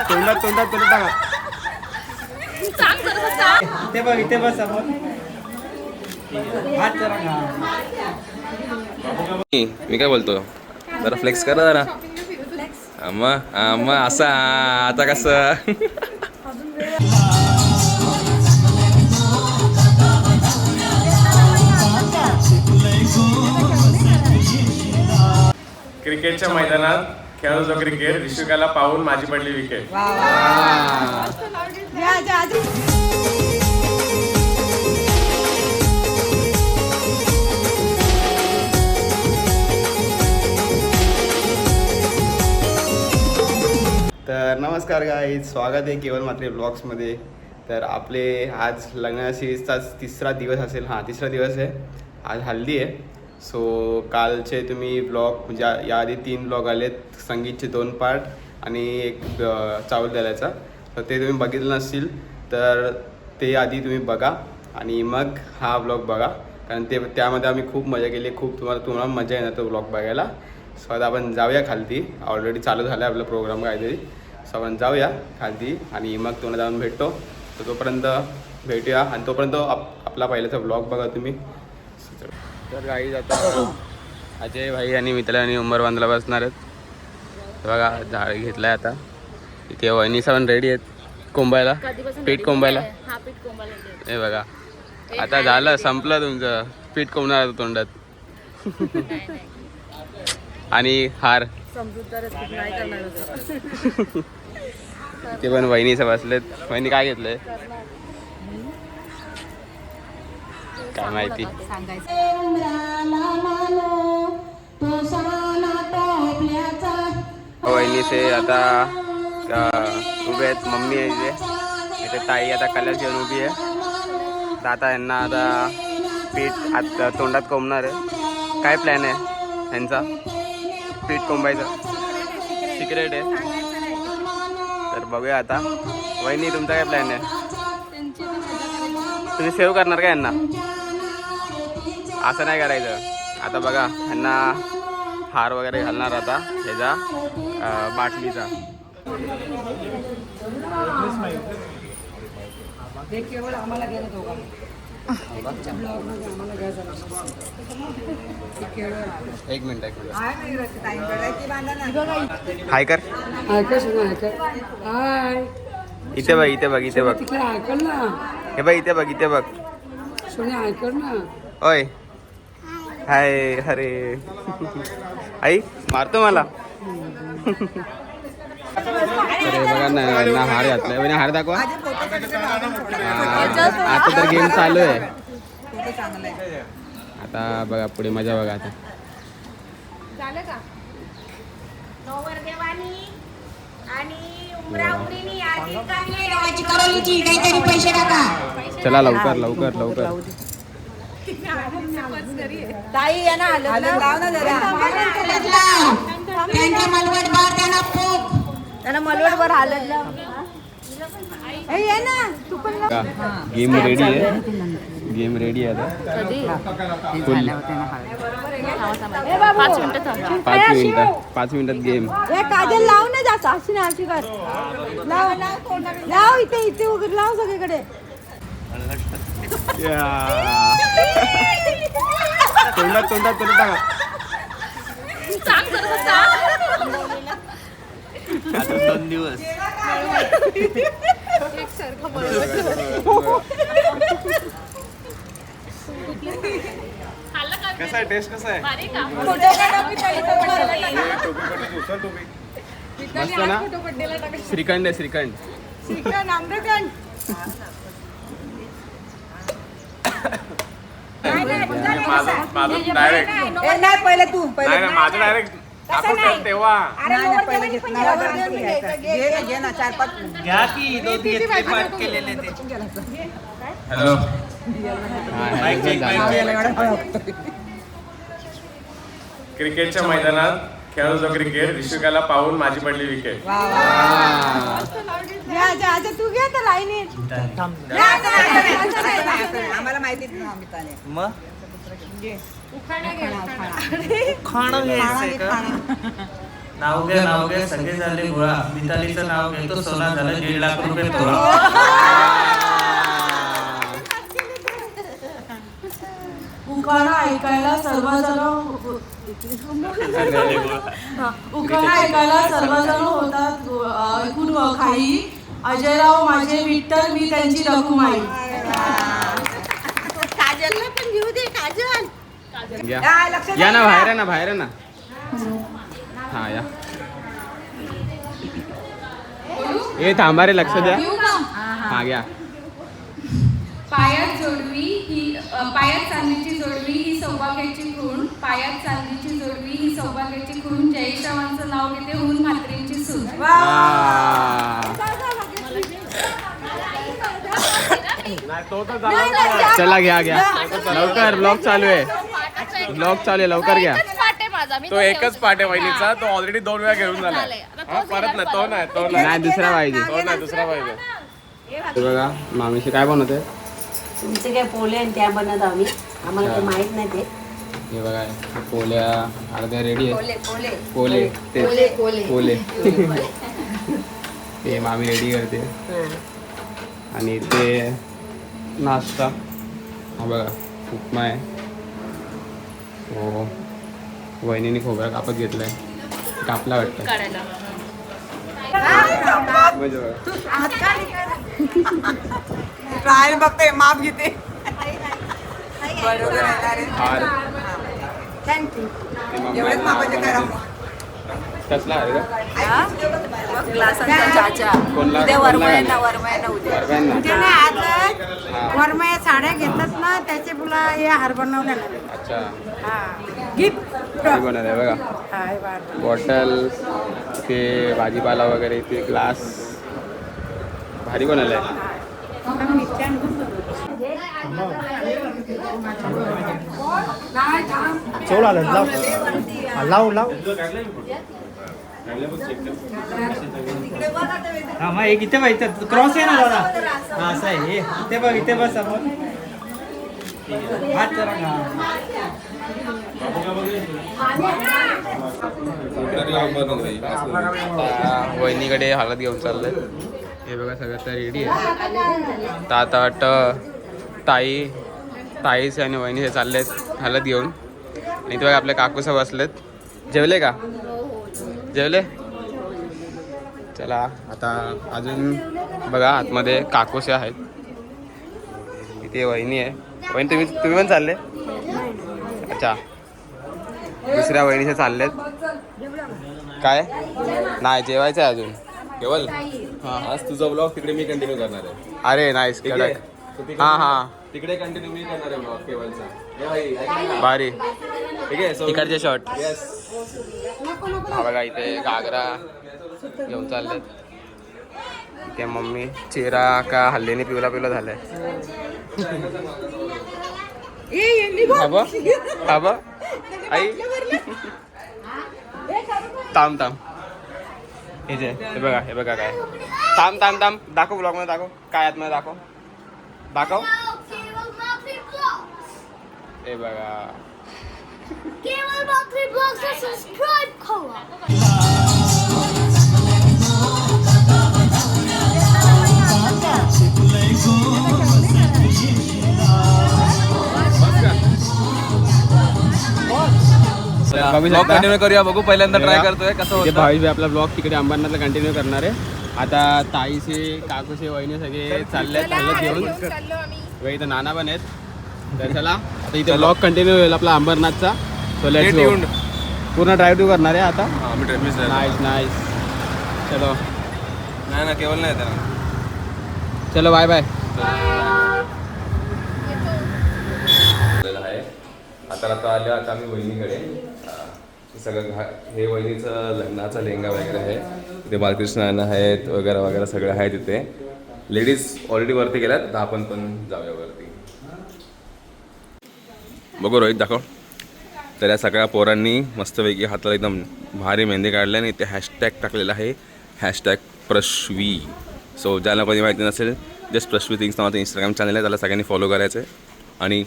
तोंडात तोंडात तोंडात टाका. इथे बघ इथे बस आपण. हात जरा घाल. मी काय बोलतो जरा फ्लेक्स करा जरा. मग असा आता कसं क्रिकेटच्या मैदानात खेळत होतो क्रिकेट. ऋषिकाला पाहून माझी पडली विकेट. तर नमस्कार गाईज, स्वागत आहे केवल मात्रे ब्लॉग्समध्ये. तर आपले आज लग्न सिरीजचाच तिसरा दिवस असेल. हां, तिसरा दिवस आहे. आज हल्दी आहे. सो कालचे तुम्ही ब्लॉग म्हणजे याआधी 3 ब्लॉग आलेत. संगीतचे 2 पार्ट आणि एक चावल द्यायचा. तर ते तुम्ही बघितलं नसतील तर ते आधी तुम्ही बघा आणि मग हा ब्लॉग बघा. कारण त्यामध्ये आम्ही खूप मजा केली. खूप तुम्हाला मजा येणार तो ब्लॉग बघायला. सो आता आपण जाऊया खालती. ऑलरेडी चालू झाला आहे आपला प्रोग्राम काहीतरी. सो आपण जाऊया खालती आणि मग तुम्हाला जाऊन भेटतो. तर तोपर्यंत भेटूया आणि तोपर्यंत आपला पहिल्याचा ब्लॉग बघा तुम्ही. तर गाईज आता अजय भाई आणि मित्र आणि उमर बांधला बसणार आहेत. बघा झाड घेतलं आहे आता. इथे वहिनीचा पण रेडी आहेत कोंबायला, पीठ कोंबायला. हे बघा आता झालं, संपलं तुमचं पीठ कोंबणार तोंडात. आणि हार ते पण वहिनीचं बसलेत. वहिनी काय घेतलंय काय माहिती. वहिनीचे आता उभे आहेत. मम्मी आहे इथे, ताई आता कलर घेऊन उभी आहे. तर आता यांना आता पीठ आता तोंडात कोंबणार आहे. काय प्लॅन आहे यांचा पीठ कोंबायचा? सिक्रेट आहे. तर बघूया आता. वहिनी तुमचा काय प्लॅन आहे? तुम्ही सेव्ह करणार का यांना? असं नाही करायचं. आता बघा यांना हार वगैरे घालणार आता ह्याचा बाटलीचा. एक मिनिट हाय कर. इथे बघ इथे बघ इथे बघ. हे बघ इथे बघ इथे बघ. ओय हाय. अरे आई मारतो मला. अरे बघा ना हार घातलाय. म्हणजे हार दाखवा. आता तर गेम चालू आहे. आता बघा पुढे मजा बघा. आता चला लवकर लवकर लवकर. त्यांना मलवट वर हालत. गेम रेडी आहे. गेम रेडी आहे आता. 5 मिनिटात गेम. काजल लाव ना जास्त अशी ना अशी कर. लाव इथे इथे वगैरे लाव सगळीकडे. तोंडात तोंडात तोंडात टाका. आता 2 दिवस कसा आहे टेस्ट? कसा आहे? मस्त ना. श्रीखंड आहे श्रीखंड. माझं डायरेक्ट नाही पहिले तू नाही माझं डायरेक्ट तेव्हा घ्या की 2 पार्ट केलेले ते. हॅलो क्रिकेटच्या मैदानात खेळत होतो क्रिकेट. ऋषिकाला पाहून माझी पडली विकेट. तू घे तर लाईनीत. आम्हाला माहितीच ना. खाणं घ्यायचंय का? नाव घ्या सगळे झाले गोळा. मितालीचं नाव घेतो, सोना झालं 1.5 लाख रुपये तोळा. उखाणा ऐकायला सर्वजण उखाणा ऐकायला सर्वजण होतात ऐकून खाई. अजयराव माझे विठ्ठल, मी त्यांची रखुमाई. काजलला पण घेऊ दे. काजल या ना, बाहेर आहे ना. हा या. ए थांबा रे, लक्ष द्या. हा घ्या. पायात चांदीची जोडवी ही सौभाग्याची खूण. पायात चांदीची जोडवी ही सौभाग्याची खूण. जयेशावांचं नाव घेते, हून म्हात्रेंची सून. चला घ्या लवकर. ब्लॉग चालू आहे, लवकर घ्या. तो एकच पाठ आहे वहिनीचा, तो ऑलरेडी 2 वेळा घेऊन झाला. परत नाही, तो नाही दुसरा पाहिजे. दुसरा पाहिजे. हे बघा मामीशी काय बनवते. तुमचे काय पोले आणि त्या बनवत आम्ही, आम्हाला काही माहित नाही ते. हे बघा पोल्या अर्ध्या रेडी आहे. पोले ते मामी रेडी करते. आणि ते नाश्ता. हा बघा उपमा आहे. हो वहिनीने खोबरा कापत घेतलाय, कापला वाटतं. काय बघते, माप घेते. एवढेच मापाचे करा. कसला आहे का? वरमया साड्या घेतात ना, त्याचे तुला हे हार बनवले ना. अच्छा गिफ्ट बनवलंय बघा. बॉटल, ते भाजीपाला वगैरे, ते ग्लास भारी बनवलंय. लाव हा मग एक इथे बघ, क्रॉस आहे ना दादा. हा असं आहे. इथे बस आपण हात जरा वहिनीकडे हळद घेऊन चाललंय. हे बघा सगळं तर रेडी आहे. ताट ताईच आणि वहिनी हे चाललेत हळद घेऊन. आणि ते बघा आपले काकूस बसलेत. जेवले का? जेवले. चला आता अजून बघा आतमध्ये काकूसे आहेत. इथे वहिनी आहे. वहिनी तुम्ही पण चालले? अच्छा दुसऱ्या वहिनीचे चाललेत. काय नाही जेवायचं आहे अजून. केवल आज तुझा ब्लॉग तिकडे मी कंटिन्यू करणार आहे. अरे नाईस कडक. हा तिकडे कंटिन्यू मी करणार आहे ब्लॉग केवलचा. भारी. ठीक आहे. तिकडचे शॉट. येस. हा बघा इथे घागरा घेऊन चाललेत. इथे मम्मी चेहरा का हल्ल्याने पिवला झालाय. थांबा आई थांब हे बघा काय. थांब दाखव ब्लॉग मध्ये दाखव काय आतमध्ये दाखव. हे बघा केवल बाकरी ब्लॉग्सला सबस्क्राइब करा. ब्लॉग कंटिन्यू करूया. बघू पहिल्यांदा ट्राय करतोय कसं होतं. भावेश आपला ब्लॉग तिकडे अंबरनाथला कंटिन्यू करणार आहे. आता ताईचे काकूचे वहिनी सगळे चाललेत हल्लत घेऊन. इथं नाना पण आहेत. तर चला आता इथे ब्लॉग कंटिन्यू होईल आपला अंबरनाथचा. So let's go. पूर्ण ड्राईव्ह टू करणार आहे आता. नाईस. चलो नाही केवल नाही येते. चलो बाय बाय. आता आलो आता आम्ही वहिनीकडे. सगळं हे वहिनीचं लग्नाचा लेहंगा वगैरे आहे. तिथे बालकृष्ण आहेत वगैरे सगळे आहेत तिथे. लेडीज ऑलरेडी वरती गेल्यात. आता आपण पण जाऊया वरती. बघू रोहित दाखव. तर या सगळ्या पोरांनी मस्तपैकी हाताला एकदम भारी मेहंदी काढल्या आणि इथे हॅशटॅग टाकलेला आहे. #प्रश्वी. सो ज्याला कधी माहिती नसेल जस्ट प्रश्वी थिंग्स नावाचं इंस्टाग्राम चॅनल आहे. त्याला सगळ्यांनी फॉलो करायचं आहे. आणि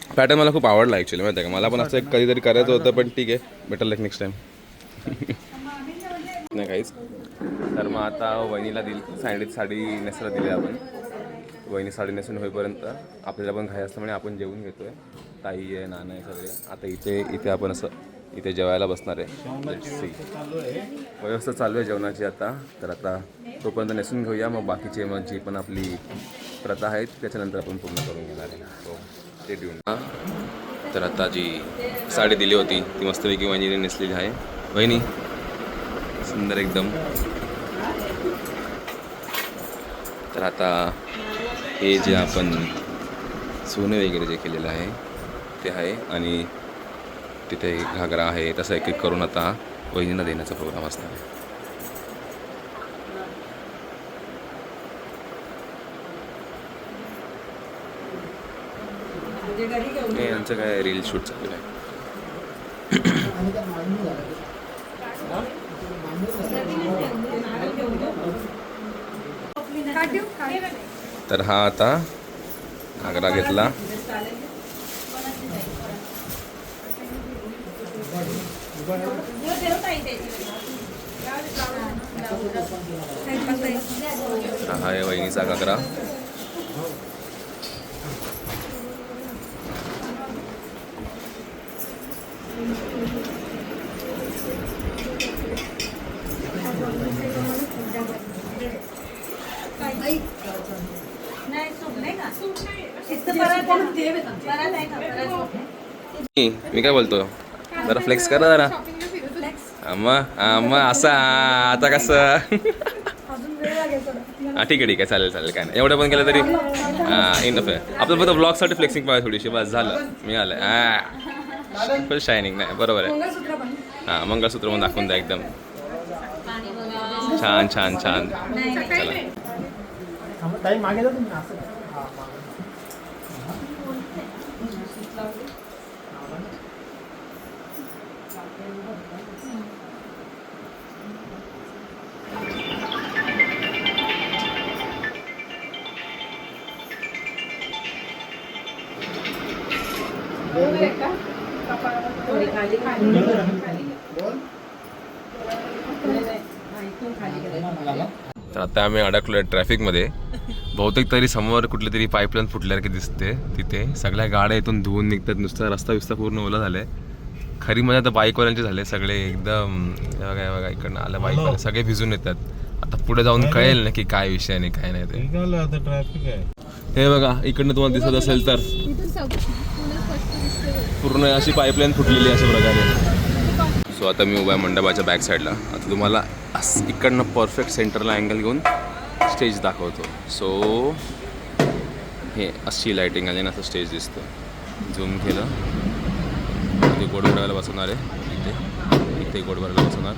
पॅटर्न मला खूप आवडला ॲक्च्युली माहिती आहे का. मला पण असं एक कधीतरी करायचं होतं पण ठीक आहे, बेटर लाईक नेक्स्ट टाईम. नाही काहीच. तर मग आता वहिनीला साडी नेसायला दिली आपण. वहिनी साडी नेसून होईपर्यंत आपल्याला पण घाई असतं म्हणजे आपण जेवून घेतोय. ताई आहे, नाना आहे सगळे. आता इथे आपण असं इथे जेवायला बसणार आहे. व्यवस्था चालू आहे जेवणाची आता. तर आता तोपर्यंत नेसून घेऊया, मग बाकीचे मग जी पण आपली प्रथा आहेत त्याच्यानंतर आपण पूर्ण करून घेणार आहे. सो ते देऊन तर आता जी साडी दिली होती ती मस्तपैकी वहिनीने नेसलेली आहे. वहिनी सुंदर एकदम. तर आता हे जे आपण सोनं वगैरे जे केलेलं आहे ते आहे आणि तिथे घागरा आहे. तसं एक एक करून आता वहिनींना देण्याचा प्रोग्राम असणार आहे. हे यांचं काय रील शूट चालू आहे. तर हा आता घागरा घेतला. हा आहे वहिनीचा घागरा. मी काय बोलतो, जरा फ्लेक्स करा जरा. मग असं आता कसं. हां ठीक आहे चालेल काय नाही. एवढं पण केलं तरी इनफ आहे. आपलं फक्त ब्लॉगसाठी फ्लेक्सिंग पाहिजे थोडीशी, बस झालं. मी आलं फुल शायनिंग. नाही बरोबर आहे. हां मंगळसूत्र पण दाखवून द्या एकदम छान. चला तर आता आम्ही अडकलो आहे ट्रॅफिकमध्ये. बहुतेक तरी समोर कुठली तरी पाईपलाईन फुटल्यासारखी दिसते. तिथे सगळ्या गाड्या इथून धुवून निघतात. नुसता रस्ता पूर्ण ओला झाला आहे. खरी मजा तर बाईकवाल्यांचे झाले सगळे एकदम. बघा इकडनं आलं बाईकवाले सगळे भिजून येतात. आता पुढे जाऊन कळेल ना की काय विषय आणि काय नाही ते. ट्रॅफिक आहे. हे बघा इकडनं तुम्हाला दिसत असेल तर पूर्ण अशी पाईपलाईन फुटलेली अशा प्रकारे. सो आता मी उभा आहे मंडपाच्या बॅक साईडला. आता तुम्हाला इकडनं परफेक्ट सेंटरला अँगल घेऊन स्टेज दाखवतो. सो हे अशी लाईटिंग आली ना, असं स्टेज दिसतं. झूम केलं इथे गोड भरायला बसवणार आहे. इथे गोड भरायला बसवणार.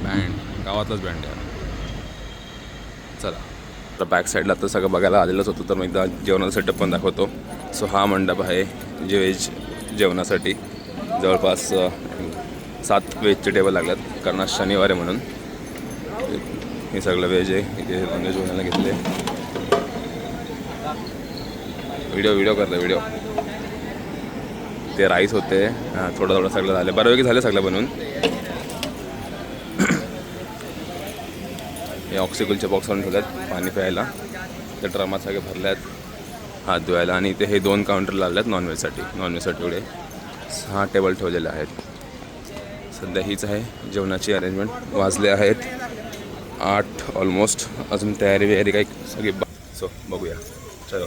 बँड गावातलाच बँड आहे. चला तर बॅक साईडला तर सगळं बघायला आलेलंच होतं. तर मग एकदा जेवणाचा सेटअप पण दाखवतो. सो हा मंडप आहे व्हेज जेवणासाठी. जवळपास 7 व्हेजचे टेबल लागतात कारण आज शनिवार आहे म्हणून. हे सगळं व्हेज आहे. इथे नॉनव्हेज जेवणाला घेतले. व्हिडिओ करतो. ते राईस होते थोडं सगळं झालं. बऱ्यापैकी झालं सगळं बनवून. हे ऑक्सिकलच्या बॉक्सवरून ठेवल्यात पाणी प्यायला. त्या ड्रमात सगळे भरल्यात हात धुवायला. आणि इथे हे 2 काउंटर लावल्यात नॉनव्हेजसाठी एवढे 6 टेबल ठेवलेले आहेत. सध्या हीच आहे जेवणाची अरेंजमेंट. वाजले आहेत 8 ऑलमोस्ट. अजून तयारी काही सगळी. सो बघूया चलो.